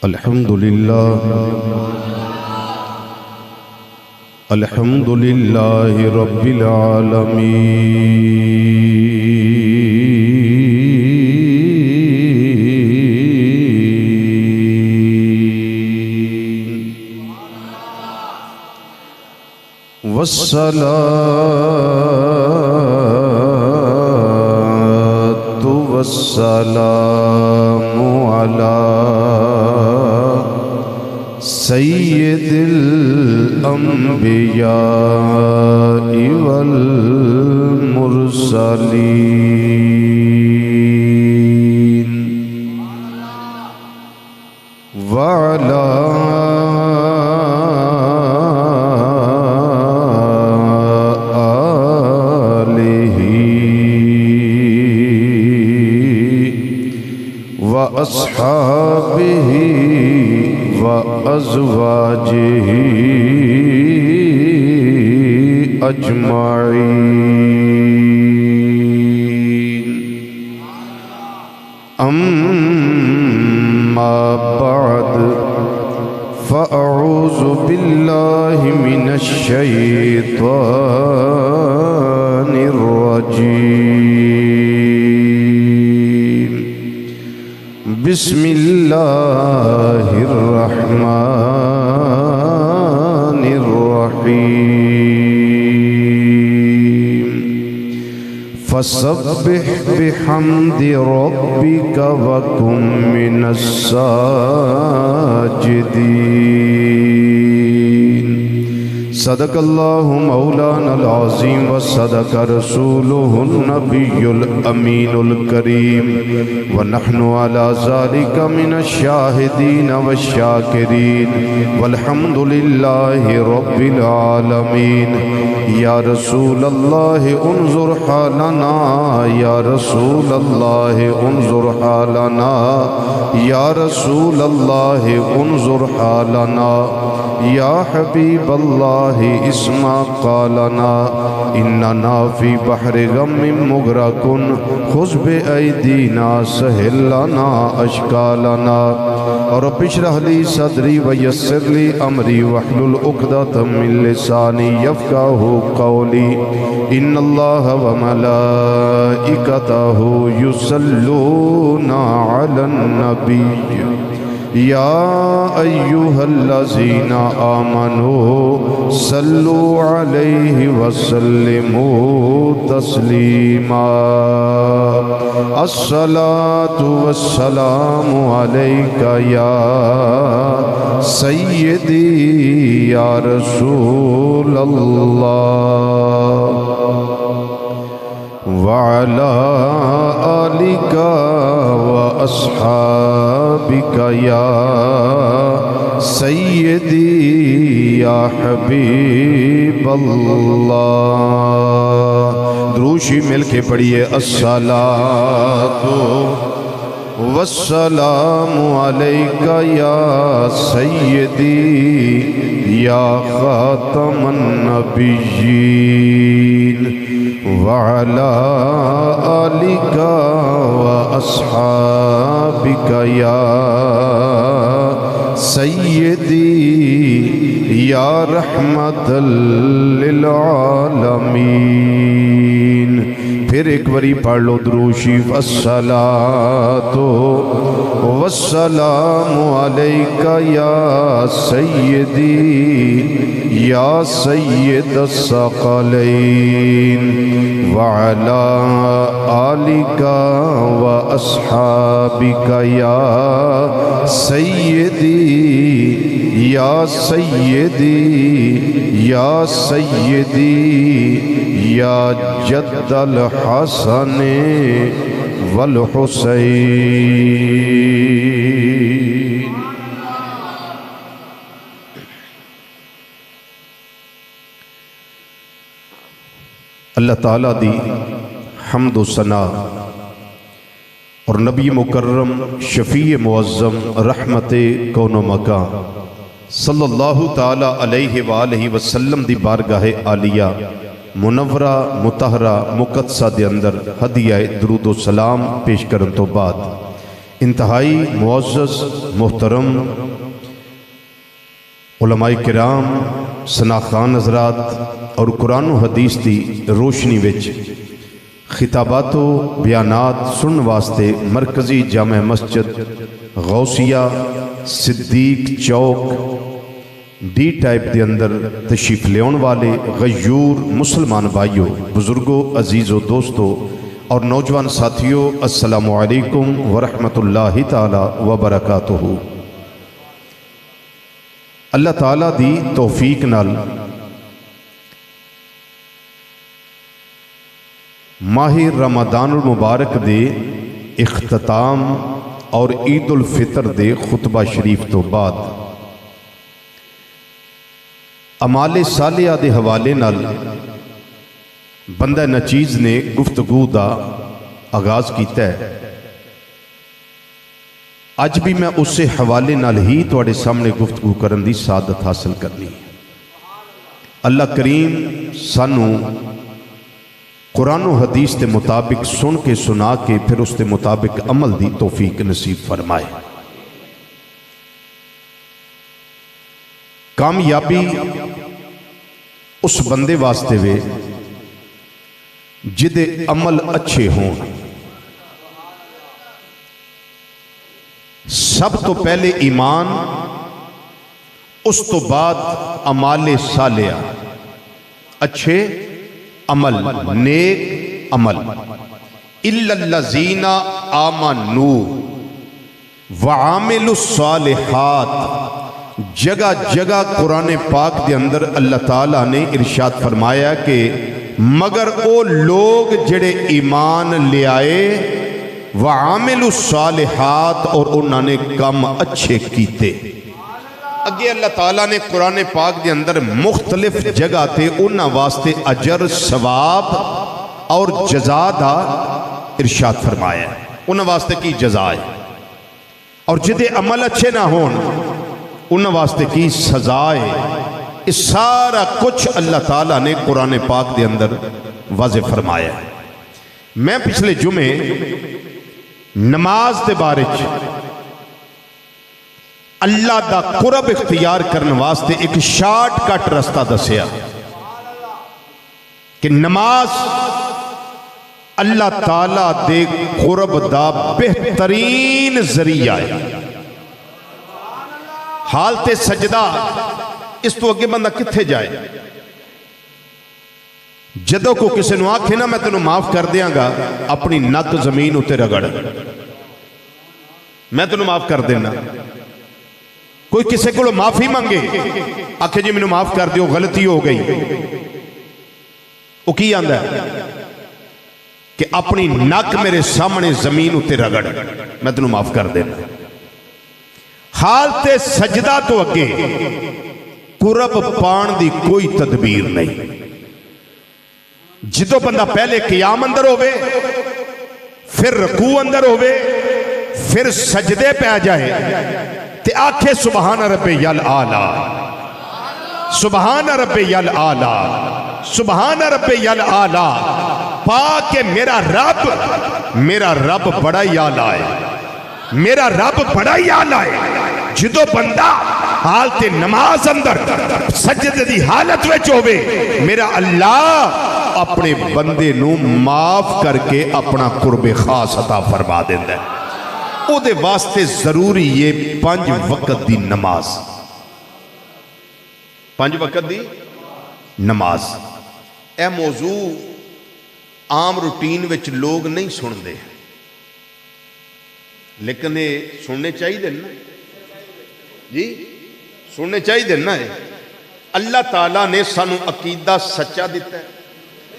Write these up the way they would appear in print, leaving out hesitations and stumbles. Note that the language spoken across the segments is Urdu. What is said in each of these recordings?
الحمدللہ رب العالمین والصلاة والسلام علی سید الانبیاء والمرسلین وعلی آلہ وأصحابہ وأزواجه أجمعين أما بعد فأعوذ بالله من الشيطان الرجيم بسم اللہ الرحمن الرحیم فسبح بحمد ربک وکن من الساجدین صدق اللہ مولانا العظیم وصدق رسولہ النبی الامین الکریم ونحن على ذلك من الشاہدین والشاکرین والحمد للہ رب العالمین یا رسول اللہ انظر حالنا یا رسول اللہ انظر حالنا یا رسول اللہ انظر حالنا یا حبیب اللہ اسما قالنا اننا فی بحر غم مغرقن خذ بأیدینا سہل لنا اشکالنا رب اشرح لی صدری ویسر لی امری واحلل عقدۃ من لسانی یفقہوا قولی ان اللہ وملائکتہ یصلون علی النبی یا ایہا الذین آمنوا صلوا علیہ وسلموا تسلیما الصلاة والسلام علیک یا سیدی یا رسول اللہ وعلى آلك وأصحابك يا سيدي يا حبيب الله دروشی مل کے پڑھیے الصلاة والسلام عليك يا سيدي يا خاتم النبيين وعلى آلك وأصحابك يا سيدي يا رحمة للعالمين پھر ایک باری پڑھ لو درود شریف الصلاة والسلام عليك يا سيدي يا سيد الثقلين وعلى آلك وأصحابك يا سيدي يا سيدي يا سيدي يا جد الحسن والحسين اللہ تعالیٰ دی حمد و ثنا اور نبی مکرم شفیع معظم رحمت کون و مکان صلی اللہ تعالیٰ علیہ وآلہ وسلم دی بارگاہ عالیہ منورہ مطہرہ مقدسہ دے اندر ہدیہ درود و سلام پیش کرن تو بعد انتہائی معزز محترم علماء کرام، سناخان حضرات اور قرآن و حدیث دی روشنی وچ خطابات و بیانات سنن واسطے مرکزی جامع مسجد غوثیہ صدیق چوک ڈی ٹائپ دے اندر تشریف لیون والے غیور مسلمان بھائیوں، بزرگوں، عزیزوں، دوستوں اور نوجوان ساتھیوں، السلام علیکم ورحمۃ اللہ تعالی وبرکاتہ۔ اللہ تعالیٰ دی توفیق نال ماہ رمضان المبارک دے اختتام اور عید الفطر دے خطبہ شریف تو بعد اعمال صالحہ دے حوالے نال بندہ نچیز نے گفتگو دا آغاز کیتا ہے۔ اج بھی میں اس سے حوالے نال ہی تواڈے سامنے گفتگو کرن دی سعادت حاصل کرنی ہے۔ اللہ کریم سانو قرآن و حدیث کے مطابق سن کے سنا کے پھر اس کے مطابق عمل دی توفیق نصیب فرمائے۔ کامیابی اس بندے واسطے وے جدے عمل اچھے ہوں۔ سب تو پہلے ایمان، اس تو بعد اعمال صالحہ، اچھے عمل، نیک عمل۔ الا الذین آمنوا وعملوا الصالحات، جگہ جگہ قرآن پاک دے اندر اللہ تعالیٰ نے ارشاد فرمایا کہ مگر او لوگ جڑے ایمان لے آئے وعملوا الصالحات اور انہوں نے کام اچھے کیتے۔ اگے اللہ تعالیٰ نے قرآن پاک دے اندر مختلف جگہ تے انہاں واسطے اجر، ثواب اور جزا دا ارشاد فرمایا ہے۔ انہاں واسطے کی جزا ہے، اور جدے عمل اچھے نہ ہون انہاں واسطے کی سزا ہے۔ اس سارا کچھ اللہ تعالیٰ نے قرآن پاک دے اندر واضح فرمایا ہے۔ میں پچھلے جمعے نماز دے بارے اللہ دا قرب اختیار کرنے واسطے ایک شارٹ کٹ رستہ دسیا کہ نماز اللہ تعالیٰ دے قرب دا بہترین ذریعہ ہے۔ حالت سجدہ اس تو اگے بندہ کتھے جائے؟ جدوں کو کسی نو آکھے نا میں تینوں معاف کر دیاں گا، اپنی نک زمین اتے رگڑ، میں تینوں معاف کر دینا۔ کوئی کسی کو معافی مانگے، آکھے جی میں معاف کر دیو، غلطی ہو گئی، وہ کی آندہ ہے کہ اپنی نک میرے سامنے زمین اتے رگڑ، میں تینوں معاف کر دینا۔ حالت سجدہ تو اگے قرب پان دی کوئی تدبیر نہیں۔ جدو بندہ پہلے قیام اندر ہوئے، پھر رکوع اندر ہوئے، پھر سجدے پہ آ جائے تے آکھے سبحان ربی الاعلی، سبحان ربی الاعلی، سبحان ربی الاعلی، پاک کہ میرا رب بڑا ہی اعلیٰ ہے، میرا رب بڑا ہی اعلیٰ ہے۔ جدو بندہ حالت نماز اندر سجدے دی حالت وچ ہوئے، میرا اللہ اپنے بندے نو معاف کر کے اپنا قرب خاص عطا فرما دیندہ ہے۔ او دے واسطے ضروری یہ 5 وقت دی نماز، 5 وقت دی نماز۔ اے موضوع عام روٹین وچ لوگ نہیں سن دے، لیکن یہ سننے چاہیے نا جی، سننے چاہیے نا۔ اللہ تعالیٰ نے سانو عقیدہ سچا دیتا ہے،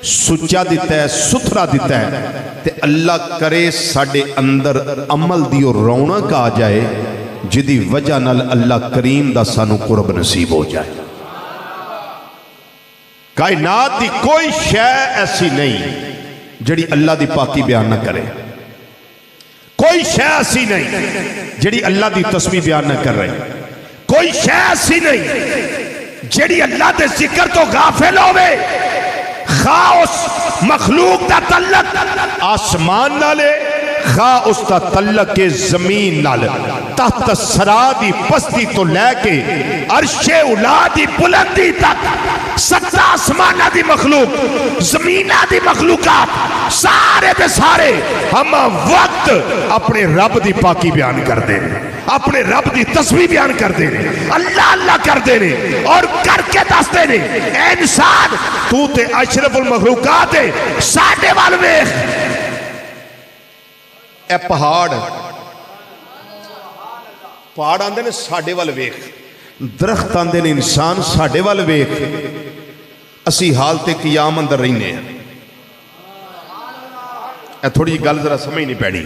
سچا دیتا ہے، ستھرا دیتا ہے، تے اللہ کرے ساڑے اندر عمل دی اور رونق آ جائے جدی وجہ نال اللہ کریم دا سانو قرب نصیب ہو جائے۔ کائنات دی کوئی شے ایسی نہیں جڑی اللہ دی پاکی بیان نہ کرے، کوئی شے ایسی نہیں جڑی اللہ دی تسبیح بیان نہ کر رہے، کوئی شے ایسی نہیں جڑی اللہ دے ذکر تو غافل ہوئے، خواہ اس مخلوق دا تعلق آسمان نالے، خا اس کا تعلق زمین نال تحت سرا دی پستی تو لے کے عرش اولا دی بلندی تک ستا آسمانہ دی مخلوق زمینہ دی مخلوقات سارے دے سارے ہم وقت اپنے رب دی پاکی بیان کر دے اپنے رب دی تسبیح بیان کر دے اللہ اللہ کر دے اور کر کے دس دے اے انسان تو تے اشرف المخلوقات ہے ساڑھے والویخ اے پہاڑ آندے نے ساڑھے والویخ درخت آندے نے انسان ساڑھے والویخ اسی حالت قیام اندر رہنے ہیں اے تھوڑی گل ذرا سمجھ نہیں پیڑی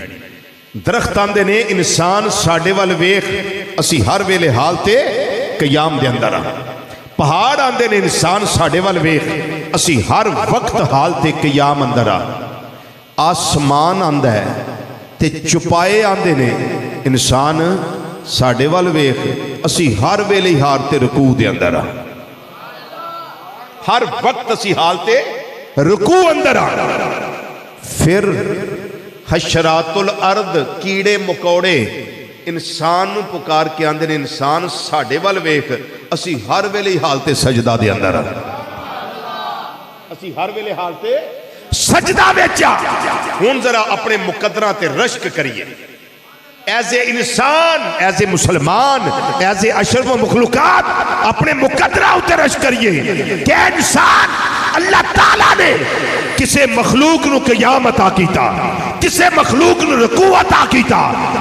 درخت آندے نے انسان ساڑھے والویخ اسی ہر ویلے حالت قیام دے اندر پہاڑ آندے نے انسان ساڑھے والویخ اسی ہر وقت حالت قیام اندر آسمان آندہ ہے تے چپائے آندے نے انسان ساڑھے والویخ اسی ہر ویلے حالت رکوع دے اندر ہر وقت اسی حالت رکوع اندر پھر حشرات الارض کیڑے مکوڑے انسان نو پکار کے آندے نے انسان ساڑھے والویخ اسی ہر ویلے حالت سجدہ دے اندر اسی ہر ویلے حالت سجدہ بیچا ہون ذرا اپنے مقدرہ تے رشک کریے ایز اے انسان ایز اے مسلمان ایز اے اشرف و مخلوقات اپنے مقدرہ تے رشک کریے کہ انسان اللہ تعالیٰ نے کسے مخلوق نو قیام عطا کیتا کسے مخلوق نو رکوع عطا کیتا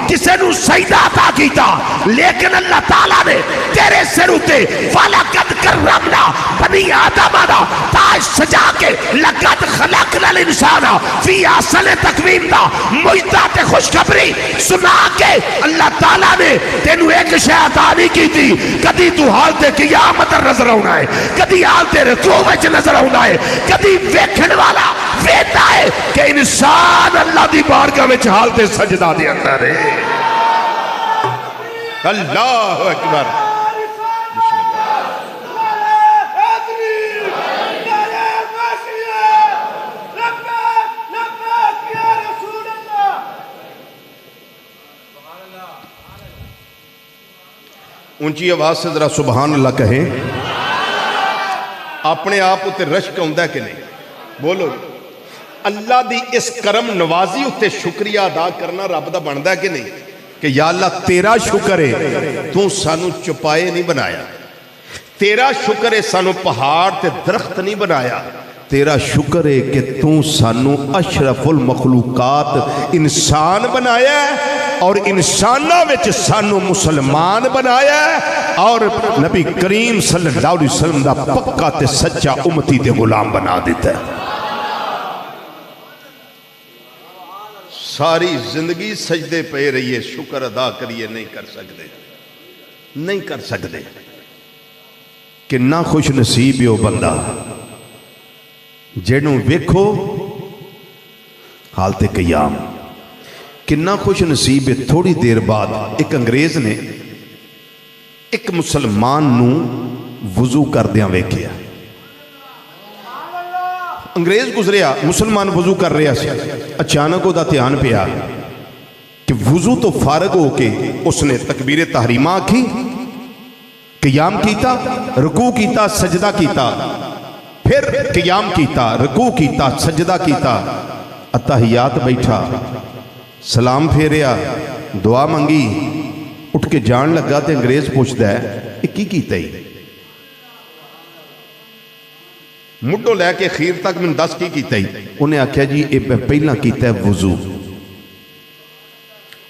کسے نو سجدہ عطا کیتا لیکن اللہ تعالیٰ نے تیرے سر اتے وَلَقَدْ كَرَّمْنَا بنی آدم دا تاج سجا کے لَقَدْ خَلَقْنَا الْإِنسَانَ فِي أَحْسَنِ تَقْوِيمٍ دا مجدہ تے خوشخبری سنا کے اللہ تعالیٰ نے تینو ایک شے عطا نہیں کی تھی کدی تو حالت قیامت نظر ہونا ہے کدی حالت رکوع وچ نظر ہونا ہے کدی ویکھن والا ویتا ہے کہ انسان اللہ دی بارگاہ وچ حالت سجدہ دے اندر ہے اللہ اکبر اونچی آواز سے ذرا سبحان اللہ کہیں اپنے آپ اتے رشک ہوندہ ہے کہ نہیں بولو اللہ دی اس کرم نوازی اتے شکریہ ادا کرنا رب دا بندہ ہے کہ نہیں کہ یا اللہ تیرا شکر ہے تو سانو چپائے نہیں بنایا تیرا شکر ہے سانو پہاڑ تے درخت نہیں بنایا تیرا شکر ہے کہ تو سانو اشرف المخلوقات انسان بنایا ہے اور انسانہ وچ سانو مسلمان بنایا ہے اور نبی کریم صلی اللہ علیہ وسلم دا پکا تے سچا امتی تے غلام بنا دیتا ہے ساری زندگی سجدے پہ رہیے شکر ادا کریے نہیں کر سکتے کنا خوش نصیب ہے وہ بندہ جنوں ویکھو حالت قیام کنا خوش نصیب ہے تھوڑی دیر بعد ایک انگریز نے ایک مسلمان نو وضو کر دیاں ویکھیا انگریز گزریا مسلمان وضو کر رہا سی اچانک وہ دا دھیان پیا کہ وضو تو فارغ ہو کے اس نے تکبیر تحریمہ آکھی قیام کیتا رکوع کیتا سجدہ کیتا پھر قیام کیتا رکوع کیتا سجدہ کیتا اتحیات بیٹھا سلام پھیریا دعا منگی اٹھ کے جان لگا تے انگریز پوچھتا ہے یہ کی کیتا ہی مڈو لے کے خیر تک میں 10 کی کیتا ہی انہیں آکھیا جی یہ پہلا کیتا ہے وضو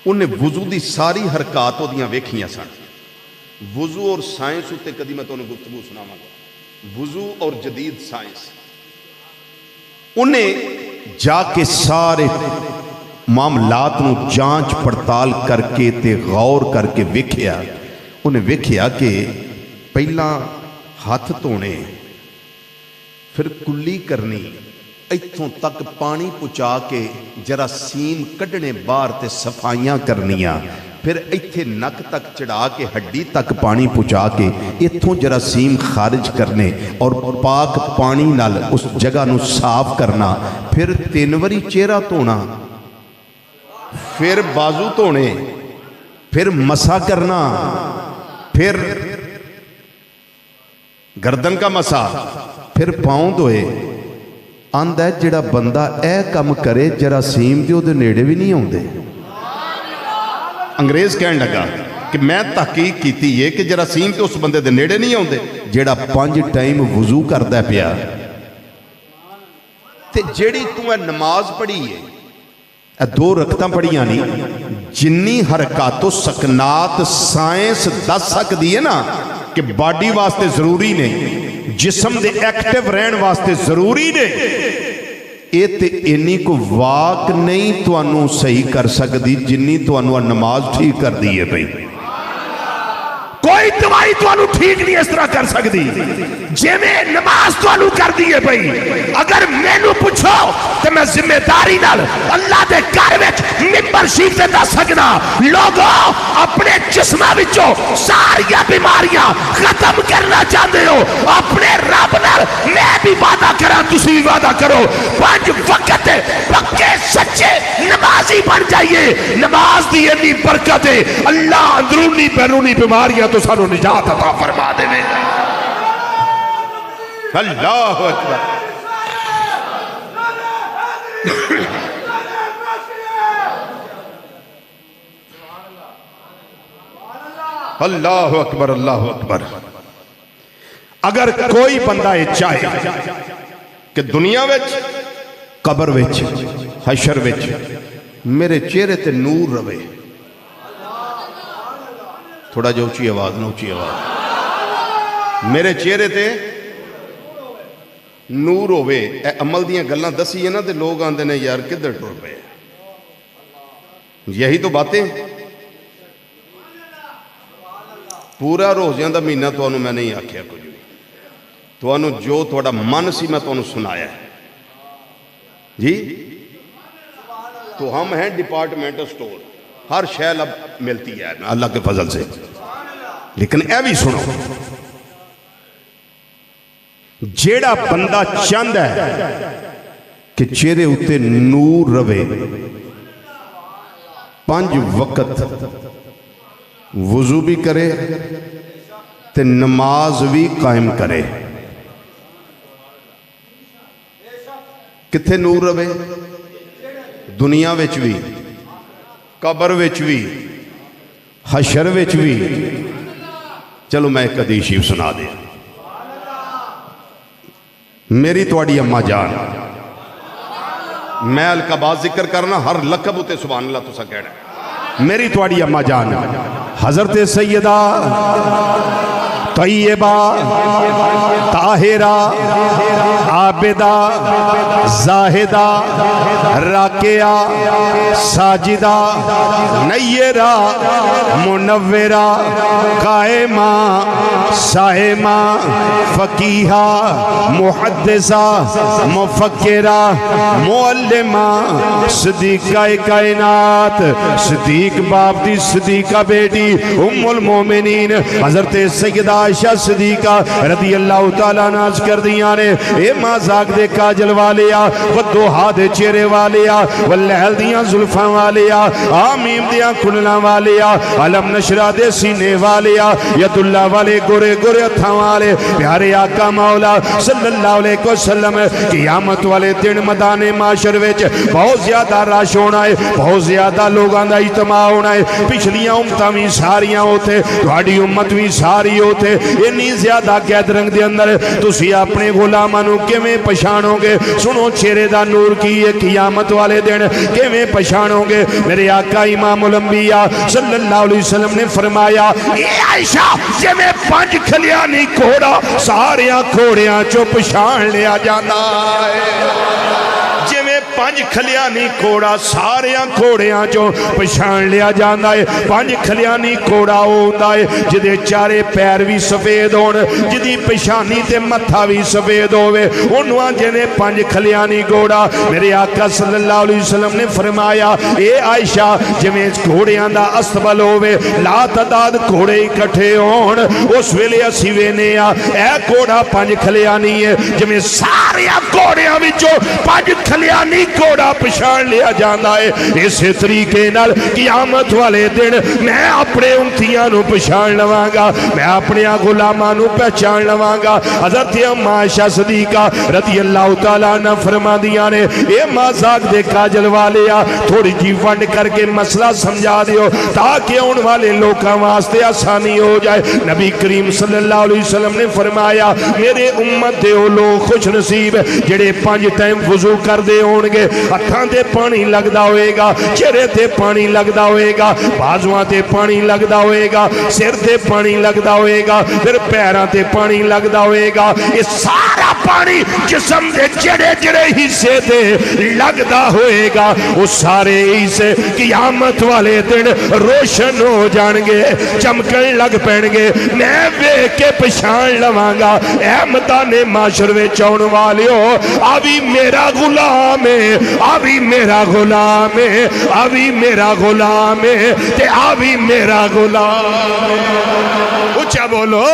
انہیں وضو دی ساری حرکات ہو دیاں ویکھیاں سن وضو اور سائنس ہوتے کدی میں تو انہیں گفتگو سناما گا وضو اور جدید سائنس انہیں جا کے سارے معاملات نو جانچ پڑتال کر کے تے غور کر کے ویکھیا انہیں ویکھیا کہ پہلا ہاتھ دھونے پھر کلی کرنی ایتھوں تک پانی پہنچا کے جراثیم کڈنے باہر تے صفائیاں کرنیاں پھر ایتھے نک تک چڑھا کے ہڈی تک پانی پہنچا کے ایتھوں جراثیم خارج کرنے اور پاک پانی نال اس جگہ نو صاف کرنا پھر 3 واری چہرہ دھونا پھر بازو دھونے، پھر مسا کرنا، پھر گردن کا مسا، پھر پاؤں دھوئے۔ آندا ہے جڑا بندہ اے کم کرے جراثیم دے اودے نیڑے بھی نہیں آوندے۔ انگریز کہن لگا کہ میں تحقیق کیتی ہے کہ جراثیم تے اس بندے دے نیڑے نہیں آوندے جڑا 5 ٹائم وضو کردا پیا تے جیڑی تو اے نماز پڑھی ہے، اے 2 رکعتاں پڑھیاں نہیں، جنی حرکات و سکنات سائنس دس سکدی ہے نا کہ باڈی واسطے ضروری نے، جسم دے ایکٹیو رہن واسطے ضروری نے، اے تے اینی کو واک نہیں توانوں صحیح کر سکدی جنی توانوں نماز ٹھیک کر دی ہے بھئی۔ کوئی دوائی توانوں ٹھیک نہیں اس طرح کر سکدی جے میں نماز توانوں کر دیئے بھئی۔ اگر میں نو پوچھو تو میں ذمہ داری نال اللہ دے گھر وچ ممبر شریف تے دس سکنا، لوگوں اپنے جسماں وچوں ساریاں بیماریاں ختم کرنا چاہتے ہو، اپنے رب نال میں بھی وعدہ کراں تسی بھی وعدہ کرو، 5 وقت پکے سچے نمازی بن جائیے۔ نماز دی اتنی برکت ہے، اللہ اندرونی بیرونی بیماریاں تو سانو نجات عطا فرما دے میں۔ اللہ اکبر، اللہ اکبر، اللہ اکبر۔ اگر کوئی بندہ یہ چاہے کہ دنیا وچ، قبر وچ، حشر وچ میرے چہرے تے نور رہے، تھوڑا جو اچھی آواز نہ، اچھی آواز، میرے چہرے تے نور ہوئے، اے عمل دیاں گلاں دسی ہے نا تے لوگ آندے نے یار کدھر ٹر پے، یہی تو باتیں۔ پورا روزیاں دا مہینہ تو انہوں میں نہیں آکھیا کچھ بھی، تو انہوں جو تھوڑا من سی میں تو انہوں سنایا ہے جی۔ تو ہم ہیں ڈپارٹمنٹ سٹور، ہر شیل اب ملتی ہے اللہ کے فضل سے، لیکن اے بھی سنو، جیڑا بندہ چاند ہے کہ چہرے اتے نور رہے، 5 وقت وضو بھی کرے تے نماز بھی قائم کرے، کتھے نور رہے؟ دنیا وچ بھی، قبر وچ بھی، حشر وچ بھی۔ چلو میں ایک حدیث شریف سنا دیا۔ میری تواڈی اماں جان، میں القابات ذکر کرنا، ہر لقب اتے سبحان اللہ تو سا کہنا۔ میری تواڈی اماں جان حضرت سیدہ طیبہ طاہرہ عابدہ زاہدہ راکعہ ساجدہ نیرہ منورہ قائمہ صائمہ فقیہہ محدثہ مفکرہ معلمہ صدیقہ کائنات، صدیق باپ دی صدیقہ بیٹی ام المومنین حضرت سیدہ عائشہ صدیقہ رضی اللہ تعالیٰ ناز کر دیا نے، اے ماں زاگ دے کاجل والیا، ودوہا دے چہرے والیا، واللہل دیاں زلفاں والیا، آمیم دیاں کنلاں والیا، علم نشرہ دے سینے والیا، ید اللہ والے گرے گرے اتھاں والے، پیارے آقا مولا صلی اللہ علیہ وسلم قیامت والے دن میدان معاشر وچ بہت زیادہ راش ہونا ہے، بہت زیادہ لوگاں دا اجتماع ہونا ہے، پچھلیاں امتاں بھی ساریاں ہوتے، تہاڈی امت بھی ساری ہوتے، اتنی زیادہ گیدرنگ دے اندر تسی اپنے غلامانو کیویں پہچانو گے؟ سنو چہرے دا نور کی ہے، قیامت والے دن کیویں پہچانو گے؟ میرے آقا امام الانبیاء صلی اللہ علیہ وسلم نے فرمایا، اے عائشہ جے میں 5 کھلیانی گھوڑا ساریاں گھوڑیاں چو پہچان لیا جانا ہے، 5 کھلیانی گھوڑا ساریاں گھوڑیاں چو پہچان لیا جانا ہے۔ 5 کھلیانی گھوڑا ہوتا ہے جدے چارے پیر بھی سفید ہون، جدی پہچانی تے متھا بھی سفید ہوئے، انہاں جنے 5 کھلیانی گھوڑا۔ میرے آقا صلی اللہ علیہ وسلم نے فرمایا، اے عائشہ جمیں گھوڑیاں دا استبل ہوئے، لا تعداد گھوڑے اکٹھے ہون، اس ویلے اسی وینیا اے گھوڑا 5 کھلیانی ہے، جمیں ساریاں گھوڑیاں وچوں 5 کھلیانی گھوڑا پچھان لیا جانا ہے اسی طریقے نال قیامت والے دن میں اپنے امتیاں نو پچھان لواں گا میں اپنے غلاماں نو پہچان لواں گا حضرت اما عائشہ صدیقہ رضی اللہ تعالیٰ عنہ فرما دیاں نے اے مازاق دے کاجل والیا تھوڑی جی ونڈ کر کے مسئلہ سمجھا دیو تاکہ ان والے لوکاں واسطے آسانی ہو جائے نبی کریم صلی اللہ علیہ وسلم نے فرمایا میرے امت دے او لوگ خوش نصیب جڑے 5 ٹائم وضو کر دے ہونگے ہتھاں تے پانی لگدا ہوئے گا چہرے تے پانی لگدا ہوئے گا بازواں تے پانی لگدا ہوئے گا سر تے پانی لگدا ہوئے گا پھر پیراں تے پانی لگدا ہوئے گا یہ سارا پانی جسم دے جڑے جڑے حصے تے لگدا ہوئے گا وہ سارے حصے قیامت والے دن روشن ہو جان گے چمکن لگ پین گے میں ویکھ کے پہچان لواں گا اے میدان معاشر وچ آن والیو ابھی میرا غلام ہے ابھی میرا غلام ہے ابھی میرا غلام ہے تے ابھی میرا غلام ہے اونچا بولو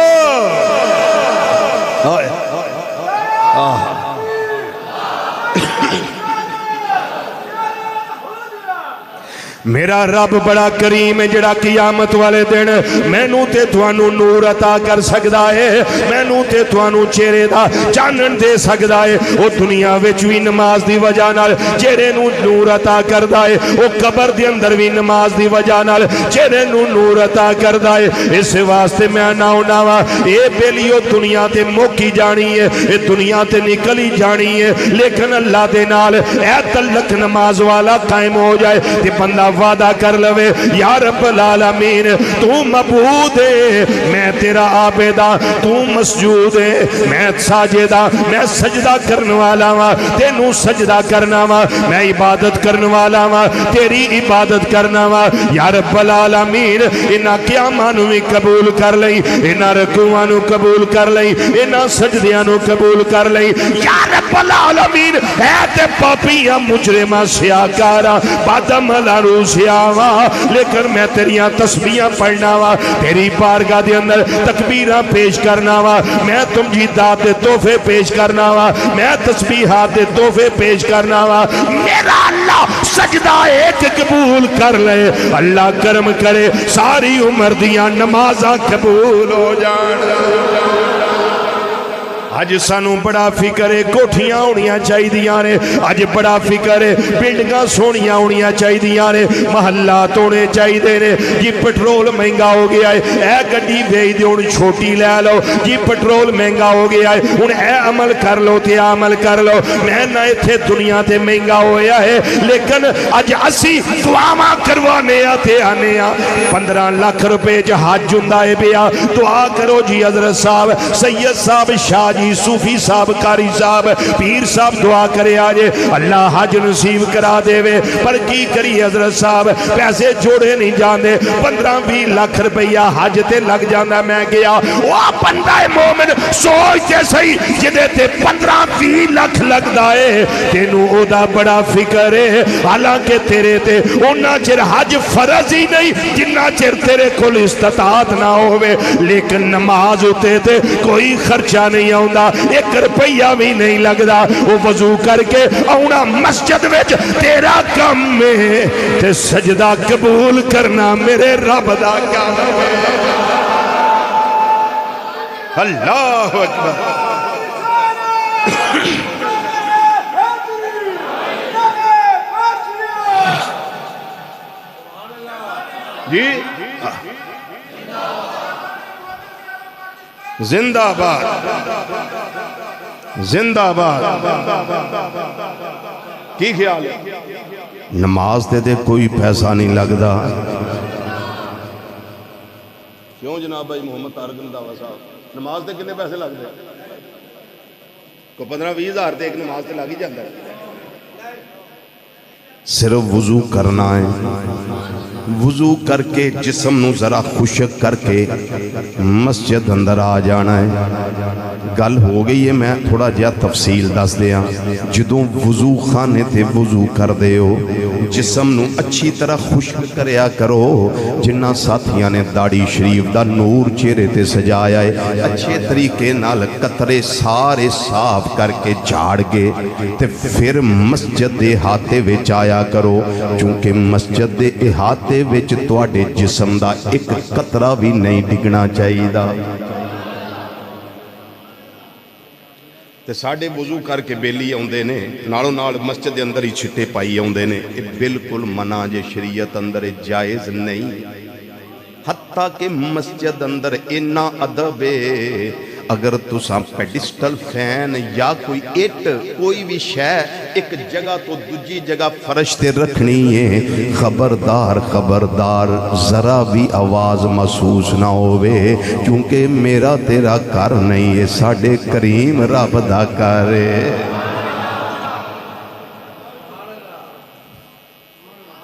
میرا رب بڑا کریم ہے جڑا قیامت والے دن مینوں تے تھانوں نور عطا کر سکدا ہے مینوں تے تھانوں چہرے دا چانن دے سکدا ہے او دنیا وچ وی نماز دی وجہ نال چہرے نوں نور عطا کردا ہے او قبر دے اندر وی نماز دی وجہ نال چہرے نوں نور عطا کردا ہے اس واسطے میں آنا وا اے بیلیو دنیا تے موکی جانی ہے اے دنیا تے نکلی جانی ہے لیکن اللہ دے نال اے تعلق نماز والا قائم ہو جائے تے بندہ وعدہ کر لوے یا رب العالمین تو معبود ہے میں تیرا عابدہ تو مسجود ہے میں ساجدہ میں سجدہ کرنے والا ہاں تینوں سجدہ کرنا ہاں میں عبادت کرنے والا ہاں تیری عبادت کرنا ہاں یا رب العالمین انہاں قیاماں نو قبول کر لئی انہاں رکوعاں نو قبول کر لئی انہاں سجدیاں نو قبول کر لئی یا رب العالمین اے تے پاپیاں مجرماں سیاکاراں بدعملاں سیاوا لیکن میں تیریاں تسبیحاں پڑھنا وا تیری بارگاہ دے اندر تکبیراں پیش کرنا وا میں تمجیدات دے تحفے پیش کرنا وا میں تسبیحات دے تحفے پیش کرنا وا میرا اللہ سجدہ ایک قبول کر لے اللہ کرم کرے ساری عمر دیاں نمازاں قبول ہو جان اج سانو بڑا فکر ہے کوٹھیاں ہونیاں چاہی دیاں نے اج بڑا فکر ہے بلڈنگاں سونیاں ہونیاں چاہی دیاں نے محلات ہونے چاہی دے نے جی پٹرول مہنگا ہو گیا ہے اے گڈی بھیج دے ہن چھوٹی لے لو جی پٹرول مہنگا ہو گیا ہے ہن اے عمل کر لو تے عمل کر لو میں نہ ایتھے دنیا تے مہنگا ہویا ہے لیکن اج اسی دعاواں کروانے تے آنے 15 لاکھ روپے حج ہوندا ہے پیا دعا کرو جی حضرت صاحب سید صاحب شاہ جی صوفی صاحب قاری صاحب پیر صاحب دعا کرے آجے اللہ حج نصیب کرا دے وے پر کی کری حضرت صاحب پیسے جوڑے نہیں جاندے 15-20 لاکھ روپیہ حج تے لگ جاندہ میں گیا وہ بندہ مومن سوچتے صحیح جدے تے 15-20 لاکھ لگ دائے تینوں او دا بڑا فکر ہے حالانکہ تیرے تے اونا چر حج فرض ہی نہیں جنہ چر تیرے کل استطاعت نہ ہوئے لیکن نماز ہوتے تے کوئی خرچہ نہیں آؤں 1 روپیہ بھی نہیں لگدا وہ وضو کر کے آنا مسجد وچ تیرا کم میں تے سجدہ قبول کرنا میرے رب دا کام ہے اللہ اکبر جی زندہ آباد زندہ آباد کی خیال ہے نماز دے کوئی پیسہ نہیں لگدا کیوں جناب بھائی محمد طارق رنداوا صاحب نماز دے کنے پیسے لگ دے کو 15-20 ہزار تے ایک نماز تے لگ ہی جاندا ہے صرف وضو کرنا ہے، وضو کر کے جسم نو ذرا خشک کر کے مسجد اندر آ جانا ہے۔ گل ہو گئی ہے، میں تھوڑا جہا تفصیل دس دیا۔ جدوں وضو خانے تے وضو کر دے ہو، جسم نو اچھی طرح خشک کریا کرو۔ جنہ ساتھیاں نے داڑھی شریف دا نور چہرے تے سجایا ہے، اچھے طریقے نال قطرے سارے صاف کر کے جھاڑ کے تے پھر مسجد دے احاطے وچ آیا کرو، چونکہ مسجد دے احاطے وچ تواڈے جسم دا ایک قطرہ بھی نہیں ڈگنا چاہیے دا۔ تے ساڑھے وضو کر کے بیلی آندے نے، نالوں نال مسجد دے اندر ہی چھٹے پائی آندے نے، یہ بالکل منع جے، شریعت اندر جائز نہیں۔ حتیٰ کہ مسجد اندر اینا ادب ہے، اگر تساں پیڈسٹل فین یا کوئی اٹ کوئی بھی شے ایک جگہ تو دوجی جگہ فرش تے رکھنی ہے، خبردار خبردار ذرا بھی آواز محسوس نہ ہوئے، کیونکہ میرا تیرا کر نہیں ہے، ساڑھے کریم رب دا کر ہے۔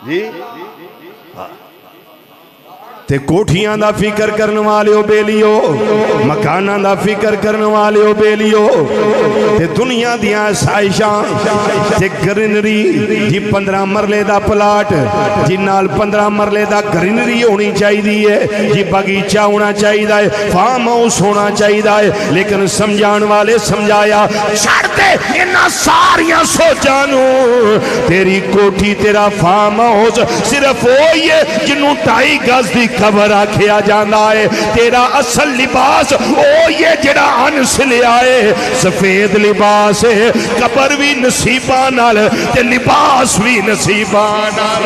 جی تے کوٹھیاں دا فکر کرنے والے ہو بیلیو، مکانہ دا فکر کرنے والے ہو بیلیو، تے دنیا دیاں سائشاں تے گرنری جی 15 مرلے دا پلاٹ جی نال 15 مرلے دا گرنری ہونی چاہی دی ہے، جی باغیچہ ہونا چاہی دا ہے، فارم ہاؤس ہونا چاہی دا ہے، لیکن سمجھان والے سمجھایا چھڑ دے انہا ساریاں سوچانو، تیری کوٹھی تیرا فارم ہاؤس صرف ہوئی ہے جنہوں 2.5 گز دی خبر آکھیا جانا ہے، تیرا اصل لباس او یہ جڑا انس لے آئے، سفید لباس ہے، قبر بھی نصیبان آل تے لباس بھی نصیبان آل۔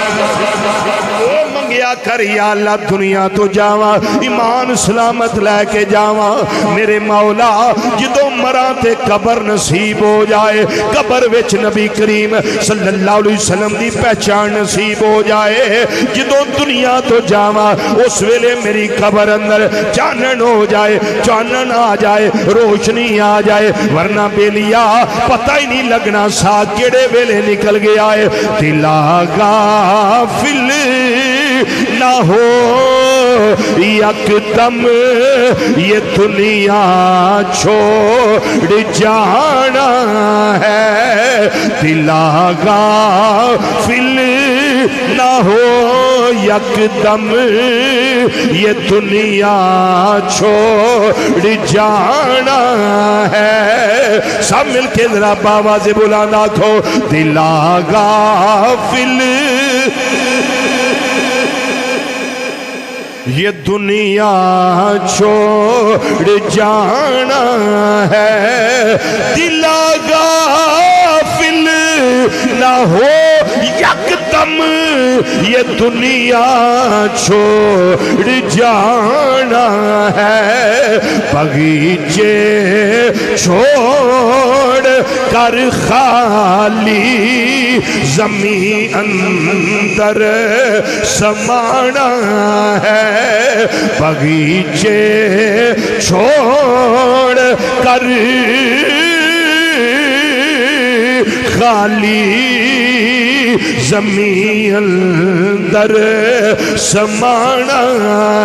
او منگیا کر یا اللہ دنیا تو جاواں، ایمان سلامت لے کے جاواں، میرے مولا جدوں مراں تے قبر نصیب ہو جائے، قبر وچ نبی کریم صلی اللہ علیہ وسلم دی پہچان نصیب ہو جائے، جدوں دنیا تو جاواں اس ویلے میری قبر اندر چانن ہو جائے، چانن آ جائے، روشنی آ جائے، ورنہ بیلیا پتہ ہی نہیں لگنا سا کیڑے ویلے نکل گیا ہے۔ دلا غافل نہ ہو یک دم یہ دنیا چھوڑ جانا ہے، دلا غافل نہ ہو یک دم یہ دنیا چھوڑ جانا ہے۔ سب مل کے ذرا باواز بلانا کھو، دلا غافل یہ دنیا چھوڑ جانا ہے، دلا غافل نہ ہو یک دم یہ دنیا چھوڑ جانا ہے، بغیچے چھوڑ کر خالی زمین اندر سمانا ہے، بغیچے چھوڑ کر خالی زمین اندر سمانا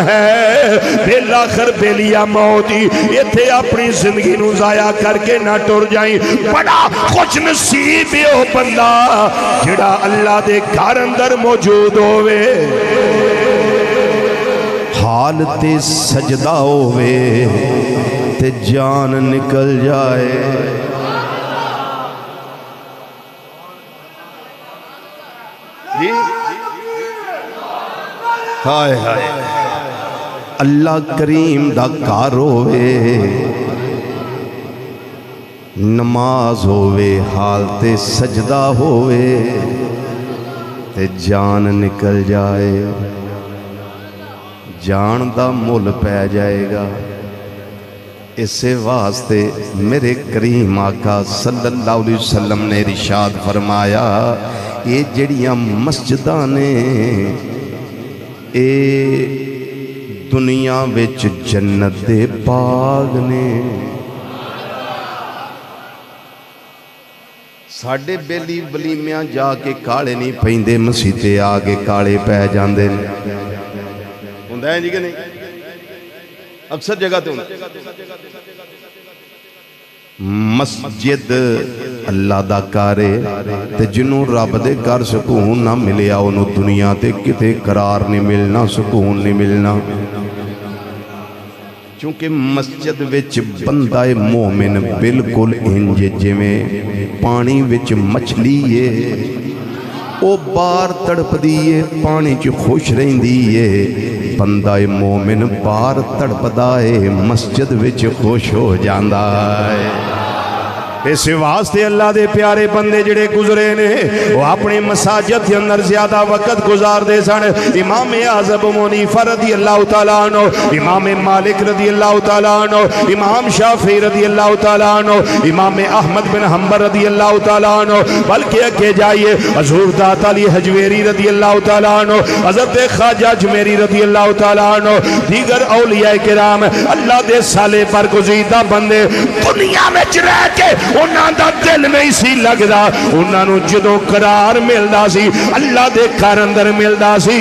ہے۔ بالآخر بیلیا موتی یہ تھے اپنی زندگی نو ضائع کر کے نہ ٹر جائیں، بڑا خوش نصیب ہو بندہ جڑا اللہ دے گھر اندر موجود ہوئے، حالت سجدہ ہوئے تے جان نکل جائے۔ ہائے ہائے اللہ کریم دا کار ہوئے، نماز ہوئے، حالت سجدہ ہوئے تے جان نکل جائے، جان دا مول پہ جائے گا۔ اسے واسطے میرے کریم آقا صلی اللہ علیہ وسلم نے ارشاد فرمایا، یہ جڑیاں مسجداں نے اے دنیا وچ جنت دے باغ نے۔ ساڈے بیلی ولیمیاں جا کے کالے نہیں پیندے، مسیتے آ کے کالے پہ جاندے ہوندا ہے جی کہ نہیں؟ اکثر جگہ تے ہوندا۔ مسجد اللہ دا کارے تے جنوں رب دے گھر سکون نہ ملیا انہوں دنیا تے کتے قرار نہیں ملنا، سکون نہیں ملنا۔ چونکہ مسجد وچ بندہ مومن بالکل انج جویں پانی وچ مچھلی ہے، او بار تڑپ دیئے پانی چ خوش رہندی ہے، بندہ مومن بار تڑپ دائے مسجد وچ خوش ہو جاندا ہے۔ اس واسطے اللہ دے پیارے بندے جڑے گزرے نے وہ اپنے مساجد کے اندر زیادہ وقت گزار دے سن۔ امام اعظم ابو حنیفہ رضی اللہ تعالیٰ عنہ، امام مالک رضی اللہ تعالیٰ عنہ، امام شافعی رضی اللہ تعالیٰ عنہ، امام احمد بن حنبل رضی اللہ تعالیٰ عنہ، بلکہ اگے جائیے حضور دات علی حجویری رضی اللہ تعالیٰ عنہ، حضرت خواجہ اجمیری رضی اللہ تعالیٰ عنہ، دیگر اولیاء کرام اللہ دے سالے برگزیدہ بندے دنیا میں رہ کے انہاں دا دل نہیں سی لگدا، انہاں نو جدوں قرار ملدا سی اللہ دے گھر اندر ملدا سی۔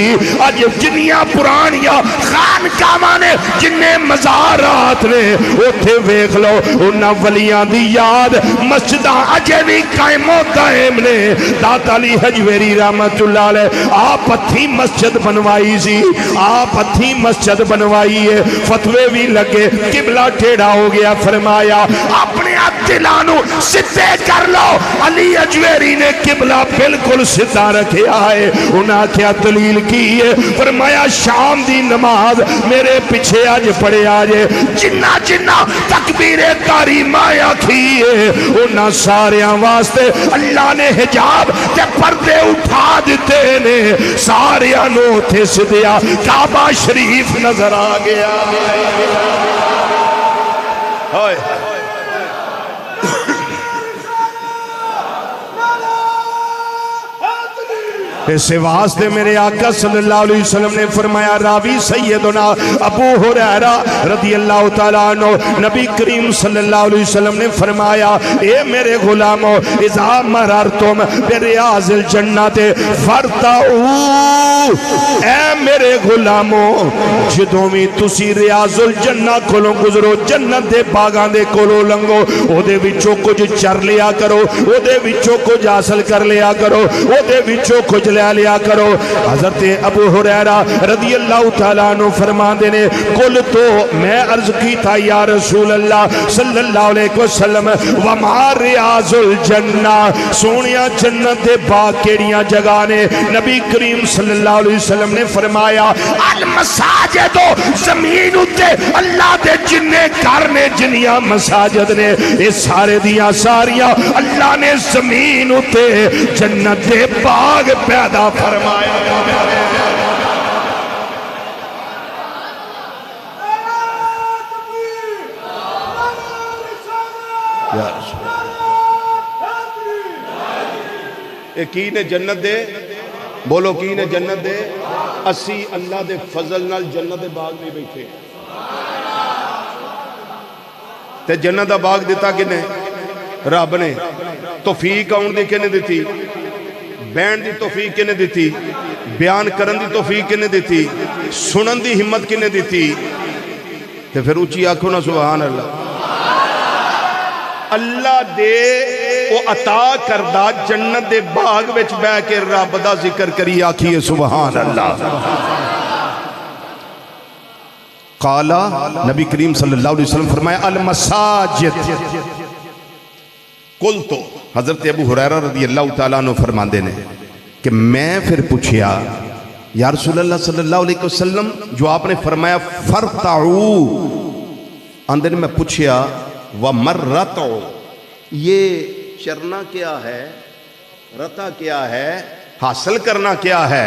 اج جنیاں پرانیاں خانقاہاں نے، جننے مزارات نے، اوتھے ویکھ لو انہاں ولیاں دی یاد مسجداں اجے بھی قائم و دائم نے۔ داتا علی حجویری رحمت اللہ علیہ آپ ہتھی مسجد بنوائی سی، آپ ہتھی مسجد بنوائی ہے، فتوے بھی لگے، قبلہ ٹیڑھا ہو گیا، فرمایا اپنے دلانو سدھے کر لو۔ علی حجویری نے قبلہ بالکل سدھا رکھیا ہے، انہاں کیا دلیل کی ہے؟ فرمایا شام دی نماز میرے پیچھے آج پڑے آجے، جنہ جنہ تکبیر تحریمہ کی ہے انہاں ساریاں واسطے اللہ نے حجاب تے پردے اٹھا دیتے نے، ساریاں نو تھے سدھیا کعبہ شریف نظر آ گیا۔ اس واسطے میرے آقا صلی اللہ علیہ وسلم نے فرمایا، راوی سیدنا ابو ہریرہ رضی اللہ تعالیٰ عنہ، نبی کریم صلی اللہ علیہ وسلم نے فرمایا، اے میرے غلاموں اذا مررتم بریاض الجنت فارتعوا، اے میرے غلاموں جدوں بھی تسی ریاض الجنہ کولوں گزرو، جنت دے باغاں دے کولوں لنگو، او دے وچوں کچھ چر لیا کرو، او دے وچوں کچھ حاصل کر لیا کرو، او دے وچوں کچھ لیا کرو۔ حضرت ابو ہریرہ رضی اللہ تعالیٰ عنہ فرماندے نے، کل تو میں عرض کی تھا یا رسول اللہ صلی اللہ علیہ وسلم وما ریاض الجنہ، سونیا جنت دے باغ کیڑیاں جگہ نے؟ نبی کریم صلی اللہ علیہ وسلم نے فرمایا المساجد، زمین اتے اللہ دے جننے گھر نے، جنیاں مساجد نے، اس سارے دیاں ساریاں اللہ نے زمین اتے جنت دے باغ پیدا فرمایا۔ کی نے جنت دے؟ بولو کی نے جنت دے؟ اسی اللہ دے فضل نال جنت دے باغ میں بیٹھے، تے جنت دا باغ دیتا کنے؟ رب نے۔ توفیق آن دی کنے دیتی؟ بین دی توفیق کنے دیتی؟ بیان کرن دی توفیق کنے دیتی؟ سنن دی ہمت کنے دیتی؟ تے پھر اونچی آنکھوں نہ سبحان اللہ۔ اللہ دے وہ عطا کردہ جنت دے باغ وچ بہ کے رب دا ذکر کری آکھیے سبحان اللہ۔ قالا، نبی کریم صلی اللہ علیہ وسلم فرمایا المساجد، قل تو حضرت ابو ہریرہ رضی اللہ تعالیٰ عنہ فرماندے نے کہ میں پھر پوچھیا یا رسول اللہ صلی اللہ علیہ وسلم جو آپ نے فرمایا فرتعو، اندر میں پوچھیا ومرتعو، یہ چرنا کیا ہے، رتا کیا ہے، حاصل کرنا کیا ہے؟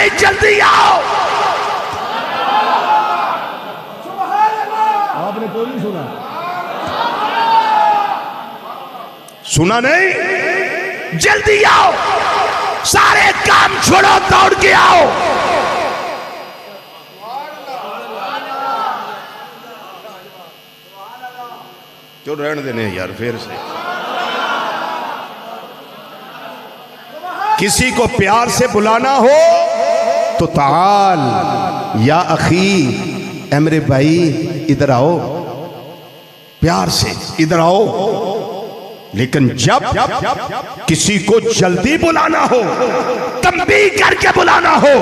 نہیں جلدی آؤ. آپ نے کوئی نہیں سنا؟ سنا نہیں؟ جلدی آؤ، سارے کام چھوڑو، دوڑ کے آؤ. جو رہن دینے یار پھر سے کسی کو پیار سے بلانا ہو تو تعال یا اخی، اے میرے بھائی ادھر آؤ، پیار سے ادھر آؤ. لیکن جب کسی کو جلدی بلانا ہو، تنبیہ کر کے بلانا ہو،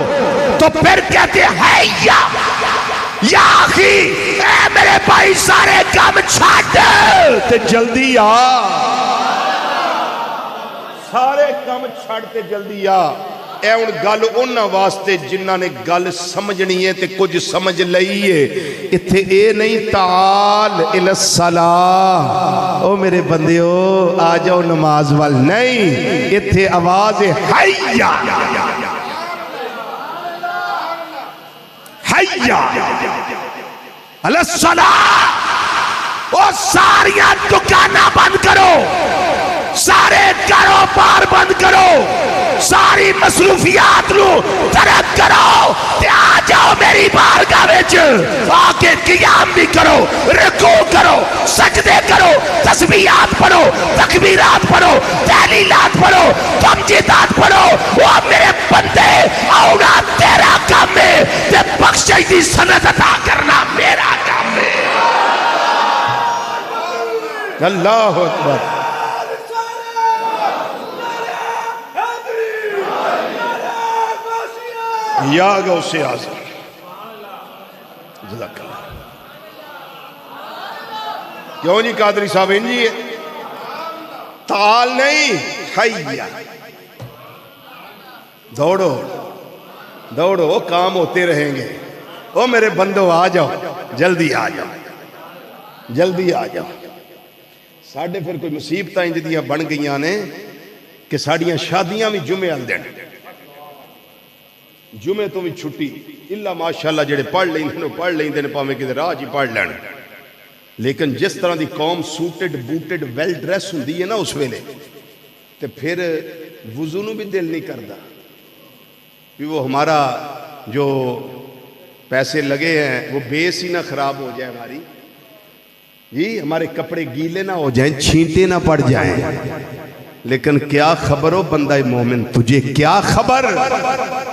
تو پھر کہتے ہیں یا اخی، اے میرے بھائی سارے کام چھاڑ دے تے جلدی آ. سارے کام چھاڑتے جلدی آ. اے ان گل انہاں واسطے جنہاں نے گل سمجھنی ہے تے کچھ سمجھ لئیے. اتھے اے نہیں تعال الی الصلاۃ، او میرے بندیو آ جاؤ نماز وال، نہیں، اتھے آواز ہے حیا حیا علی الصلاۃ. او ساریاں دکاناں بند کرو، سارے کاروبار بند کرو، ساری مصروفیات لو ترک کرو تے آ جاؤ میری بارگاہ وچ. آ کے قیام بھی کرو، رکوع کرو، سجدے کرو، تسبیحات پڑھو، تکبیرات پڑھو، تحلیلات پڑھو، تمجیدات پڑھو. وہ میرے بندے آؤنا تیرا کام ہے تے بخشش دی سند عطا کرنا میرا کام ہے. اللہ اکبر. یا غوث اعظم جزاک اللہ. کیوں جی قادری صاحب انجی ہے؟ تعال نہیں، حیا. دوڑو دوڑو، کام ہوتے رہیں گے. او میرے بندو آ جاؤ، جلدی آ جاؤ، جلدی آ جاؤ. ساڑھے پھر کوئی مصیبتیں جدیاں بن گئیاں نے کہ ساڑھیاں شادیاں بھی جمعے آل دین، جمعے تو بھی چھٹی. اللہ ماشاءاللہ جڑے پڑھ لیں دے پڑھ لیں دے پاویں کہ راج ہی پڑھ لین. لیکن جس طرح دی قوم سوٹڈ بوٹڈ ویل ڈریس ہوندی ہے نا اس ویلے، تے پھر وضو نو بھی دل نہیں کردا کہ وہ ہمارا جو پیسے لگے ہیں وہ بیس ہی نہ خراب ہو جائے ہماری، جی ہمارے کپڑے گیلے نہ ہو جائیں، چھینٹے نہ پڑ جائیں. لیکن کیا خبر ہو بندہ مومن، تجھے کیا خبر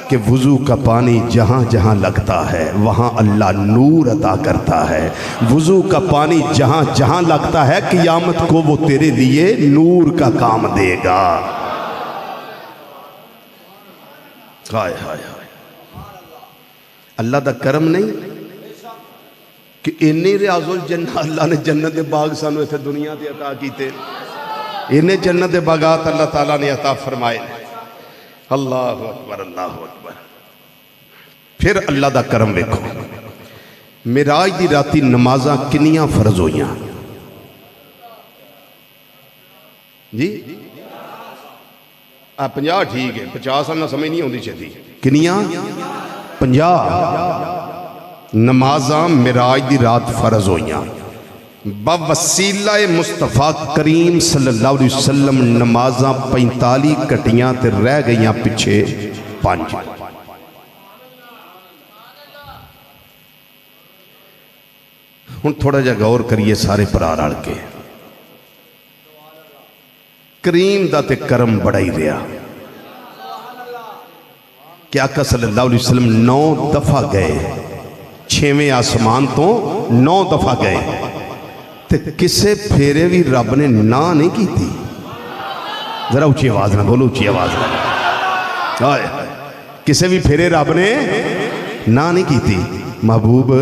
کہ وضو کا پانی جہاں جہاں لگتا ہے وہاں اللہ نور عطا کرتا ہے. وضو کا پانی جہاں جہاں لگتا ہے قیامت کو وہ تیرے لیے نور کا کام دے گا. ہائے ہائے ہائے، اللہ دا کرم نہیں کہ انی ریاض الجنہ اللہ نے جنت دے باغ سانو ایتھے دنیا دے عطا کیتے، انہیں جنت دے باغات اللہ تعالیٰ نے عطا فرمائے. اللہ اکبر اللہ اکبر. پھر اللہ دا کرم ویکھو، معراج دی راتی نمازاں کنیاں فرض ہویاں جی؟ 50 ٹھیک ہے، 50 نہ سمجھ نہیں ہوندی چھتی. کنیاں 50 نمازاں معراج دی رات فرض ہویاں. بوسیلہ مصطفیٰ کریم صلی اللہ علیہ وسلم نمازاں 45 کٹیاں تے رہ گئیاں پچھے 5. ہن تھوڑا جا غور کریے سارے پرار آڑ کے. کریم دا تے کرم بڑا ہی رہا کہ آقا صلی اللہ علیہ وسلم 9 دفعہ گئے، 6ویں آسمان تو 9 دفعہ گئے تے کسے پھیرے بھی رب نے نہ نہیں کی تھی. ذرا اچھی آواز نہ بولو، اچھی آواز نہ. کسے بھی پھیرے رب نے نہ نہیں کی تھی. محبوب